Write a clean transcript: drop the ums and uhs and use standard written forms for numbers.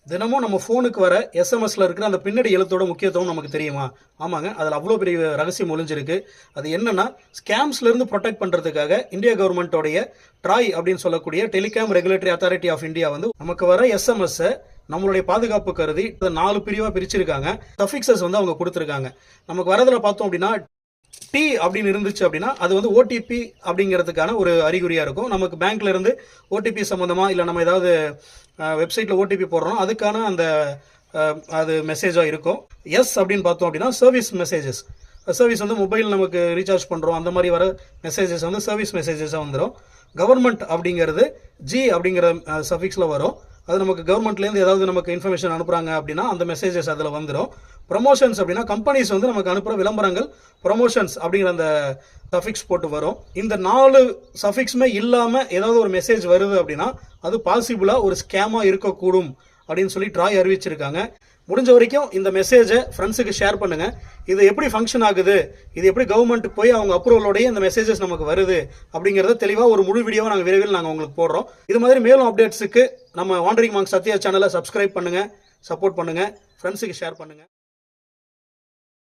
தினமும் நம்ம ஃபோனுக்கு வர எஸ்எம்எஸ்ல இருக்கிற அந்த பின்னடி எழுத்தோட முக்கியத்துவம் நமக்கு தெரியுமா? ஆமாங்க. அதில் அவ்வளோ பெரிய ரகசியம் ஒளிஞ்சிருக்கு. அது என்னன்னா, ஸ்கேம்ஸ்லேருந்து ப்ரொடெக்ட் பண்ணுறதுக்காக இந்தியா கவர்மெண்ட்டோடைய ட்ராய் அப்படின்னு சொல்லக்கூடிய telecom regulatory authority of India வந்து நமக்கு வர எஸ்எம்எஸ்ஸை நம்மளுடைய பாதுகாப்பு கருதி 4 பிரிவாக பிரிச்சிருக்காங்க. சஃபிக்ஸஸ் வந்து அவங்க கொடுத்துருக்காங்க. நமக்கு வரதில் பார்த்தோம் அப்படின்னா டி அப்படின்னு இருந்துச்சு அப்படின்னா அது வந்து ஓடிபி அப்படிங்கிறதுக்கான ஒரு அறிகுறியாக இருக்கும். நமக்கு பேங்க்ல இருந்து ஓடிபி சம்மந்தமாக இல்லை நம்ம ஏதாவது வெப்சைட்டில் ஓடிபி போடுறோம் அதுக்கான அந்த அது மெசேஜாக இருக்கும். எஸ் அப்படின்னு பார்த்தோம் அப்படின்னா சர்வீஸ் மெசேஜஸ். சர்வீஸ் வந்து மொபைல் நமக்கு ரீசார்ஜ் பண்ணுறோம் அந்த மாதிரி வர மெசேஜஸ் வந்து சர்வீஸ் மெசேஜஸாக வந்துடும். கவர்மெண்ட் அப்படிங்கிறது ஜி அப்படிங்கிற சஃபிக்ஸில் வரும். அது நமக்கு கவர்மெண்ட்லேருந்து ஏதாவது நமக்கு இன்ஃபர்மேஷன் அனுப்புகிறாங்க அப்படின்னா அந்த மெசேஜஸ் அதில் வந்துடும். ப்ரொமோஷன்ஸ் அப்படின்னா கம்பெனிஸ் வந்து நமக்கு அனுப்புகிற விளம்பரங்கள் ப்ரொமோஷன்ஸ் அப்படிங்கிற அந்த சஃபிக்ஸ் போட்டு வரும். இந்த 4 சஃபிக்ஸுமே இல்லாமல் ஏதாவது ஒரு மெசேஜ் வருது அப்படின்னா அது பாசிபிளாக ஒரு ஸ்கேமாக இருக்கக்கூடும் அப்படின்னு சொல்லி ட்ராய் அறிவிச்சிருக்காங்க. முடிஞ்ச வரைக்கும் இந்த மெசேஜை ஃப்ரெண்ட்ஸுக்கு ஷேர் பண்ணுங்க. இது எப்படி ஃபங்க்ஷன் ஆகுது, இது எப்படி கவர்மெண்ட்டுக்கு போய் அவங்க அப்ரூவலோடைய இந்த மெசேஜஸ் நமக்கு வருது அப்படிங்கிறத தெளிவாக ஒரு முழு வீடியோவை நாங்கள் விரைவில் உங்களுக்கு போடுறோம். இது மாதிரி மேலும் அப்டேட்ஸுக்கு நம்ம வாண்டரிங் மாங்க் சத்யா சேனலை சப்ஸ்கிரைப் பண்ணுங்க, சப்போர்ட் பண்ணுங்க, ஃப்ரெண்ட்ஸுக்கு ஷேர் பண்ணுங்க.